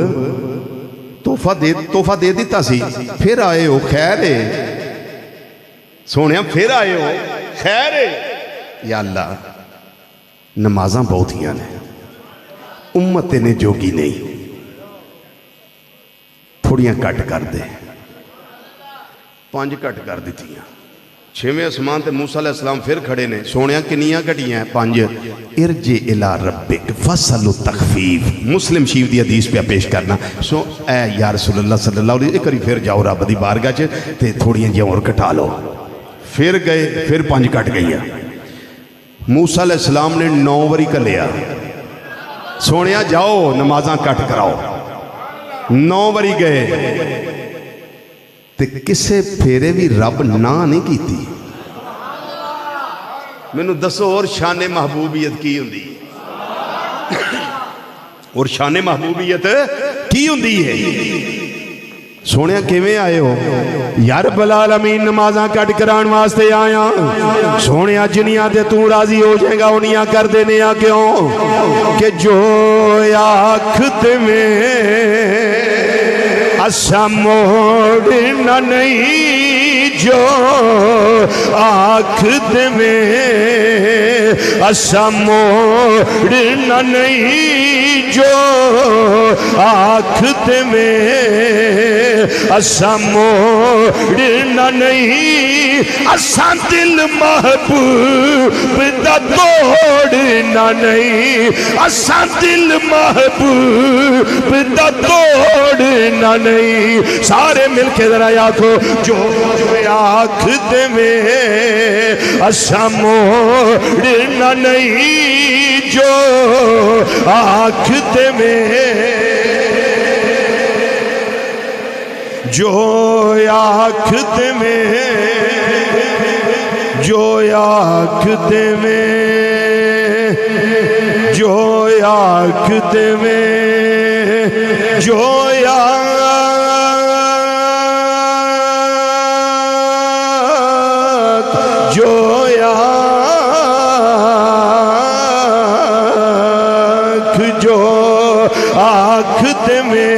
تحفہ دے دیتا سی، پھر آئے ہو خیر ہے، سونے پھر آئے ہو خیر ہے. یا اللہ نمازاں بہت ہی نے، امت نے جوگی نہیں، تھوڑیاں کٹ کر دے. 5 کٹ کر دیتی ہیں. چھویں اسمان تے موسیٰ علیہ السلام پھر کھڑے نے. سونیاں کنیاں گھٹیاں ہیں 5. ارجع الی ربک فاسأل التخفیف. مسلم شریف دی حدیث پہ پیش کرنا. سو اے یا رسول اللہ صلی اللہ علیہ وسلم ایک باری پھر جاؤ رب دی بارگاہ چ تے تھوڑیاں جیاں اور کٹا لو. پھر گئے, پھر 5 کٹ گئی. موسیٰ علیہ السلام نے 9 واری کلیا. سونیاں جاؤ نمازاں کٹ کراؤ. 9 واری گئے تے کسے پھیرے بھی رب نہ نہیں کیتی. میں نو دسو اور شان محبوبیت کی ہوندی ہے؟ اور شان محبوبیت کی ہوندی ہے؟ سونے کیویں آئے ہو؟ یا رب العالمین نمازاں کٹ کران واسطے آیا. سونے جنیاں تے تو راضی ہو جائے گا انیاں کر دینے آ کیوں کہ جو آخت میں اسا موڑنا نہیں, جو آخت میں اسا موڑنا نہیں, جو آخت میں اسا موڑنا نہیں, اسا دل محبوب دا توڑنا نہیں, اسا دل محبوب دا توڑنا نہیں. سارے مل کے ذرا آکھو جو آخت میں اسا موڑنا نہیں, جو آخت میں جو آخت میں جو آخت میں جو آخت میں جو آخت میں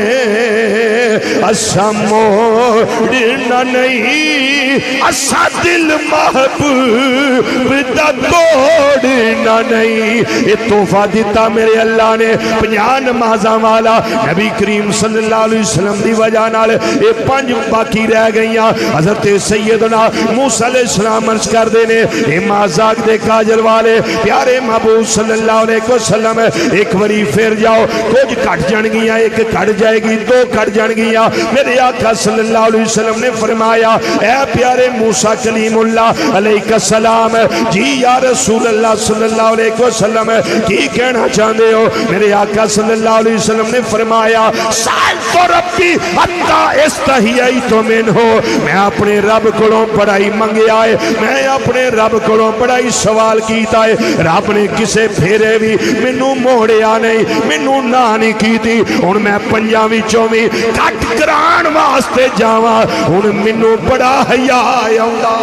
اسا موڑنا نہیں, اسا دل محبوب دا توڑنا نہیں. یہ تحفہ دیتا میرے اللہ نے 50 نمازاں والا نبی کریم صلی اللہ علیہ وسلم دی وجہ نال یہ 5 باقی رہ گئیاں. حضرت سیدنا موسیٰ علیہ السلام عرض کر دینے اے مازاق دے کاجل والے پیارے محبوب صلی اللہ علیہ وسلم ایک وری پھر جاؤ, کچھ کٹ جان گیا, ایک کٹ جائے گی, 2 کٹ جان گیا. میرے آقا صلی اللہ علیہ وسلم نے فرمایا اے پیارے موسیٰ کلیم اللہ علیہ السلام, جی یا رسول اللہ صلی اللہ علیہ وسلم کی کہنا چاہتے ہو؟ میرے آقا صلی اللہ علیہ وسلم نے فرمایا سألت ربی حتی استحییت منہ, میں اپنے رب کولوں پڑھائی منگیا ہے, میں اپنے رب کولوں پڑھائی سوال کیتا ہے. رب نے کسے پھیرے بھی مینوں موڑیا نہیں, مینوں نہ نہیں کیتی. ہن میں 5 وچوں وی کٹ کران واسطے جاواں, ہن مینوں بڑا حیا آوندا,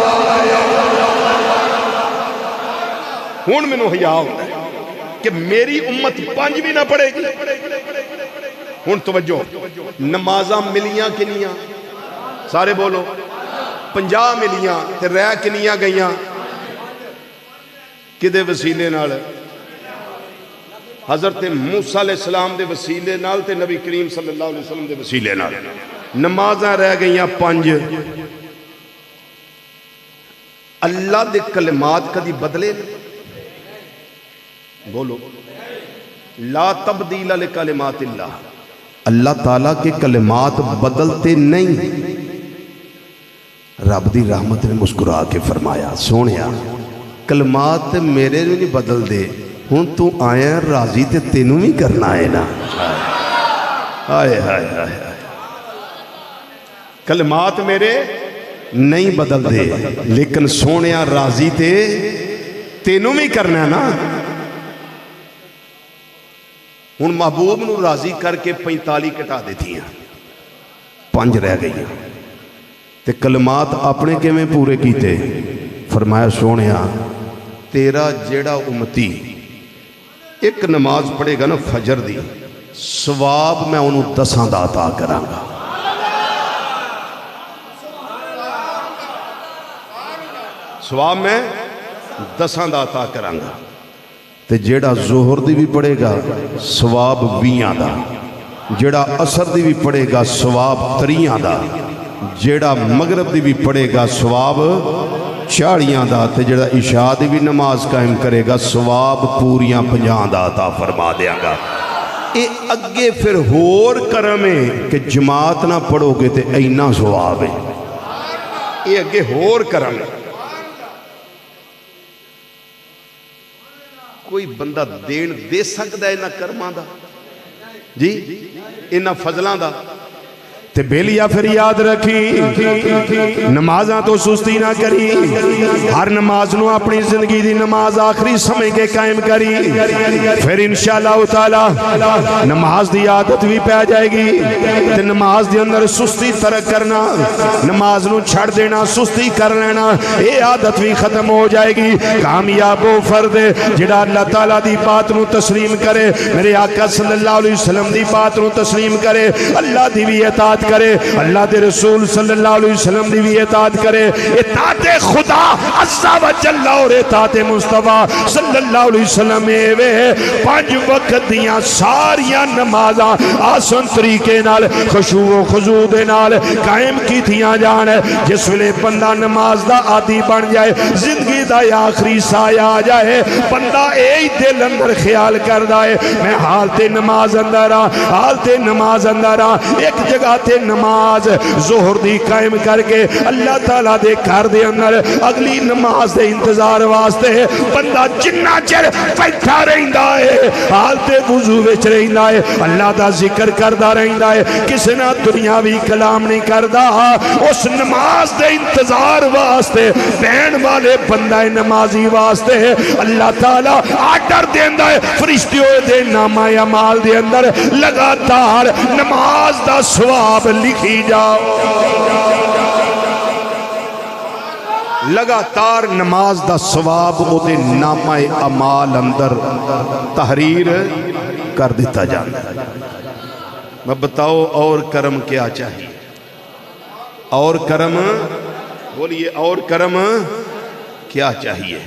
ہن مینوں حیا آوندا کہ میری امت 5 بھی نہ پڑھے گی. ہن توجہ, نمازاں ملیاں کنیاں؟ سارے بولو. 50 ملیاں تے رہ کنیاں گئیاں؟ کدے وسیلے نال؟ حضرت موسیٰ علیہ السلام دے وسیلے نال تے نبی کریم صلی اللہ علیہ وسلم دے وسیلے نال. نمازاں رہ گئیاں 5. اللہ دے کلمات کدی بدلے؟ بولو. لا تبدیل لکلمات اللہ, اللہ تعالیٰ کے کلمات بدلتے نہیں. رب دی رحمت نے مسکرا کے فرمایا سونیا کلمات میرے نہیں بدل دے, ہن تو آیا راضی تے تینوں بھی کرنا ہے نا. آئے ہائے ہائے, کلمات میرے نہیں بدل دے لیکن سونیا راضی تے تینوں بھی کرنا ہے نا. ہن محبوب نو راضی کر کے 45 کٹا دیتی ہیں, 5 رہ گئی ہیں. تے کلمات اپنے کیویں پورے کیتے؟ فرمایا سونیا تیرا جیڑا امتی ایک نماز پڑھے گا نا فجر دی, ثواب میں انہوں 10 دا عطا کراں گا. ثواب میں 10 دا عطا کراں گا. تے جیڑا ظہر دی بھی پڑھے گا ثواب 20 دا, جیڑا عصر دی بھی پڑھے گا ثواب 30 دا, جیڑا مغرب دی بھی پڑھے گا ثواب 40 دا تے جڑا عشاء دی بھی نماز قائم کرے گا ثواب پوریاں 50 دا عطا فرما دیاں گا۔ اے اگے پھر ہور کرم ہے کہ جماعت نہ پڑھو گے تے اینا ثواب ہے، اے اگے ہور کرم ہے۔ کوئی بندہ دین دے سکتا ہے انہاں کرماں دا جی انہاں فضلاں دا تے بیلیا پھر یاد رکھی نمازاں تو سستی نہ کری، ہر نماز نو اپنی زندگی دی نماز آخری سمجھ کے قائم کری، پھر انشاءاللہ تعالی نماز دی عادت بھی پہ جائے گی تے نماز دی اندر سستی ترک کرنا، نماز نو چھڑ دینا، سستی کر لینا، اے عادت بھی ختم ہو جائے گی۔ کامیاب وہ فرد جڑا اللہ تعالی دی بات نو تسلیم کرے، میرے آقا صلی اللہ علیہ وسلم دی بات نو تسلیم کرے، اللہ دی بھی اطاعت کرے، اللہ دے رسول صلی اللہ علیہ وسلم دی بھی اطاعت کرے، اطاعت خدا عز و جل اور اطاعت مصطفیٰ صلی اللہ علیہ وسلم وے 5 وقت دیاں ساریاں نمازاں آسن طریقے نال خشوع و خضوع دے نال قائم کیتیاں جان۔ جس ویلے بندہ نماز دا عادی بن جائے، زندگی دا آخری سایہ آ جائے، بندہ اے دل اندر خیال کردا ہے میں حالت نماز اندر حالت نماز اندر ایک جگہ تے نماز ظہر دی قائم کر کے اللہ تعالیٰ دے گھر دے اندر اگلی نماز دے انتظار واسطے بندہ جنہ چر بیٹھا رہندا ہے، حالت وضو وچ رہندا ہے، اللہ دا ذکر کردا رہندا ہے، کسی نہ دنیاوی کلام نہیں کردا، اس نماز دے انتظار واسطے بہن والے بندہ نمازی واسطے اللہ تعالیٰ آرڈر دیندا ہے فرشتیوں دے نامہ اعمال دے اندر لگاتار نماز دا ثواب لکھی جاؤ، لگاتار نماز دا ثواب او دے نامہ اعمال اندر تحریر کر دیتا جانا۔ میں بتاؤ اور کرم کیا چاہیے؟ اور کرم بولیے، اور کرم کیا چاہیے؟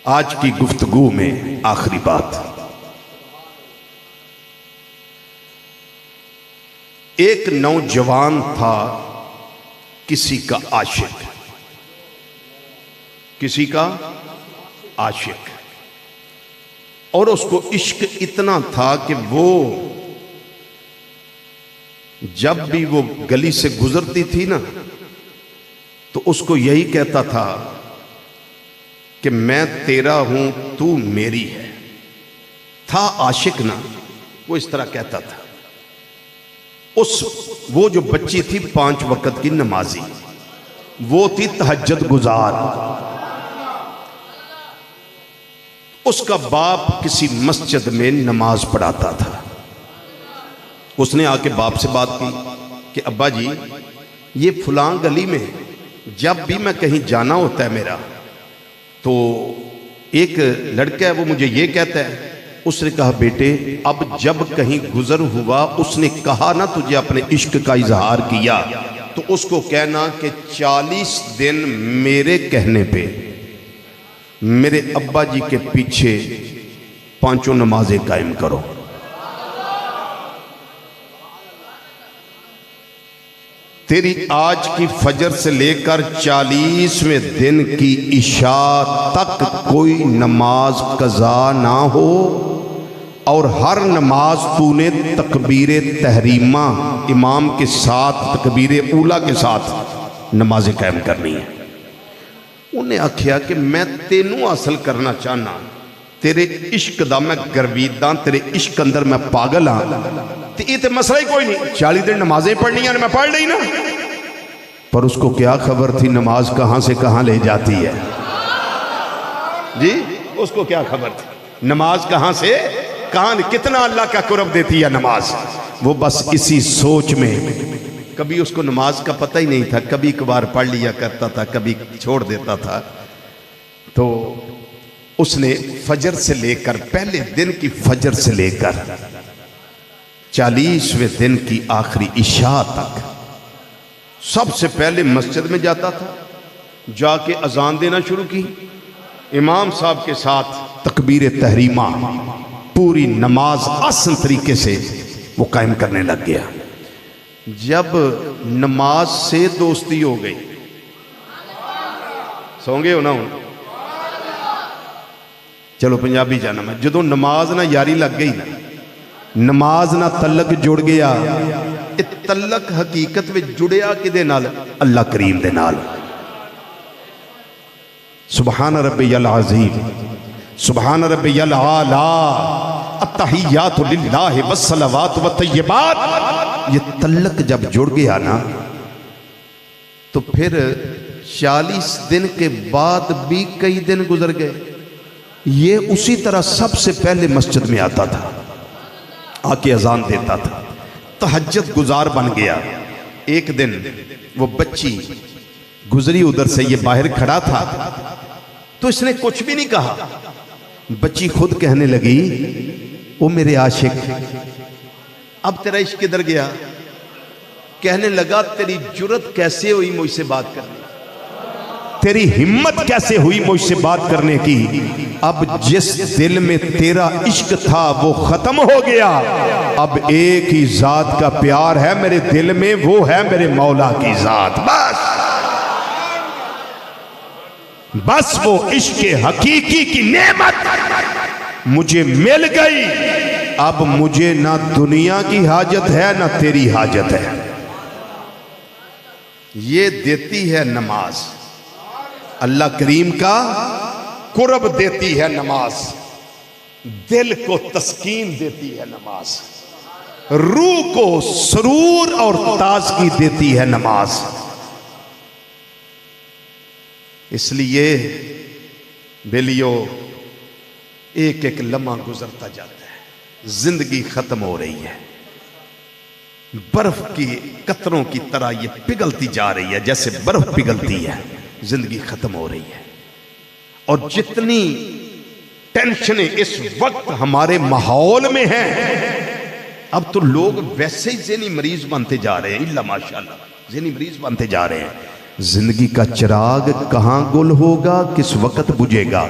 آج کی گفتگو میں آخری بات، ایک نوجوان تھا کسی کا عاشق، کسی کا عاشق، اور اس کو عشق اتنا تھا کہ وہ جب بھی وہ گلی سے گزرتی تھی نا تو اس کو یہی کہتا تھا کہ میں تیرا ہوں تو میری ہے۔ تھا عاشق نا، وہ اس طرح کہتا تھا۔ وہ جو بچی تھی 5 وقت کی نمازی، وہ تھی تہجد گزار، اس کا باپ کسی مسجد میں نماز پڑھاتا تھا۔ اس نے آ کے باپ سے بات کی کہ ابا جی یہ فلاں گلی میں جب بھی میں کہیں جانا ہوتا ہے میرا تو ایک لڑکا ہے وہ مجھے یہ کہتا ہے۔ اس نے کہا بیٹے اب جب کہیں گزر ہوا اس نے کہا نا تجھے اپنے عشق کا اظہار کیا تو اس کو کہنا کہ 40 دن میرے کہنے پہ میرے ابا جی کے پیچھے 5 نمازیں قائم کرو۔ تیری آج کی فجر سے لے کر 40ویں دن کی عشاء تک کوئی نماز قضا نہ ہو، اور ہر نماز تو نے تکبیر تحریمہ امام کے ساتھ تکبیر اولا کے ساتھ نمازیں قائم کرنی ہے۔ انہیں آکھیا کہ میں تینوں حاصل کرنا چاہنا، تیرے عشق دا میں گرویداں، تیرے عشق اندر میں پاگل ہاں، تو یہ تو مسئلہ ہی کوئی نہیں، 40 دن نمازیں پڑھنی ہیں میں پڑھ لئی نا۔ پر اس کو کیا خبر تھی نماز کہاں سے کہاں لے جاتی ہے؟ جی اس کو کیا خبر تھی نماز کہاں سے کہاں، کتنا اللہ کا قرب دیتی ہے نماز۔ وہ بس اسی سوچ میں، کبھی اس کو نماز کا پتہ ہی نہیں تھا، کبھی کبھار پڑھ لیا کرتا تھا، کبھی چھوڑ دیتا تھا۔ تو اس نے فجر سے لے کر، پہلے دن کی فجر سے لے کر 40ویں دن کی آخری عشاء تک سب سے پہلے مسجد میں جاتا تھا، جا کے اذان دینا شروع کی، امام صاحب کے ساتھ تکبیر تحریمہ پوری نماز آسن طریقے سے وہ قائم کرنے لگ گیا۔ جب نماز سے دوستی ہو گئی، سو گے ہو نا ہوں چلو پنجابی جانا میں جدوں نماز نہ یاری لگ گئی نا نماز نہ تلق جڑ گیا تلق حقیقت میں جڑیا کدے نال اللہ کریم دے نال سبحان ربی العظیم سبحان ربی العالی التحیات للہ والصلوات والطیبات یہ تلق جب جڑ گیا نا تو پھر 40 دن کے بعد بھی کئی دن گزر گئے یہ اسی طرح سب سے پہلے مسجد میں آتا تھا آ کے اذان دیتا تھا تہجد گزار بن گیا ایک دن وہ بچی گزری ادھر سے یہ باہر کھڑا تھا تو اس نے کچھ بھی نہیں کہا بچی خود کہنے لگی او میرے عاشق اب تیرا عشق کدھر گیا کہنے لگا تیری جرت کیسے ہوئی مجھ سے بات کرنے تیری ہمت کیسے ہوئی مجھ سے بات کرنے کی اب جس دل میں تیرا عشق تھا وہ ختم ہو گیا اب ایک ہی ذات کا پیار ہے میرے دل میں وہ ہے میرے مولا کی ذات بس وہ عشق حقیقی کی نعمت مجھے مل گئی اب مجھے نہ دنیا کی حاجت ہے نہ تیری حاجت ہے یہ دیتی ہے نماز اللہ کریم کا قرب دیتی ہے نماز دل کو تسکین دیتی ہے نماز روح کو سرور اور تازگی دیتی ہے نماز اس لیے بیلیو ایک ایک لمحہ گزرتا جاتا ہے زندگی ختم ہو رہی ہے برف کی قطروں کی طرح یہ پگھلتی جا رہی ہے جیسے برف پگھلتی ہے زندگی ختم ہو رہی ہے اور جتنی ٹینشنیں اس وقت ہمارے ماحول میں ہیں اب تو لوگ ویسے ہی ذہنی مریض بنتے جا رہے ہیں اللہ ماشاءاللہ ذہنی مریض بنتے جا رہے ہیں زندگی کا چراغ کہاں گل ہوگا کس وقت بجھے گا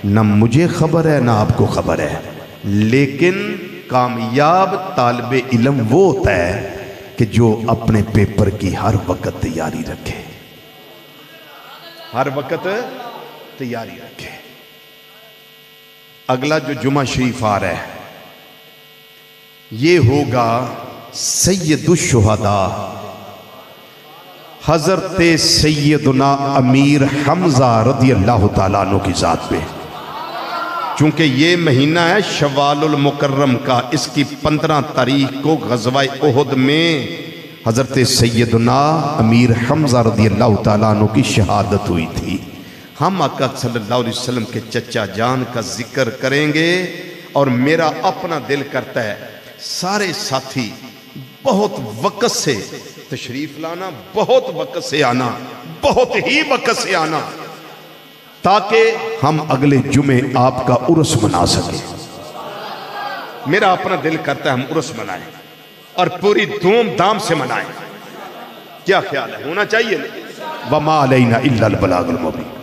نہ مجھے خبر ہے نہ آپ کو خبر ہے لیکن کامیاب طالب علم وہ ہوتا ہے کہ جو اپنے پیپر کی ہر وقت تیاری رکھے ہر وقت تیاری رکھے اگلا جو جمعہ شریف آ رہا ہے یہ ہوگا سید الشہداء حضرت سیدنا امیر حمزہ رضی اللہ تعالیٰ عنہ کی ذات پہ چونکہ یہ مہینہ ہے شوال المکرم کا اس کی 15 تاریخ کو غزوہ احد میں حضرت سیدنا امیر حمزہ رضی اللہ تعالیٰ عنہ کی شہادت ہوئی تھی ہم آقا صلی اللہ علیہ وسلم کے چچا جان کا ذکر کریں گے اور میرا اپنا دل کرتا ہے سارے ساتھی بہت وقت سے تشریف لانا بہت وقت سے آنا بہت ہی وقت سے آنا تاکہ ہم اگلے جمعے آپ کا عرس منا سکیں میرا اپنا دل کرتا ہے ہم عرس منائیں اور پوری دھوم دھام سے منائیں کیا خیال ہے ہونا چاہیے وَمَا عَلَيْنَا إِلَّا الْبَلَاغُ الْمُبِينُ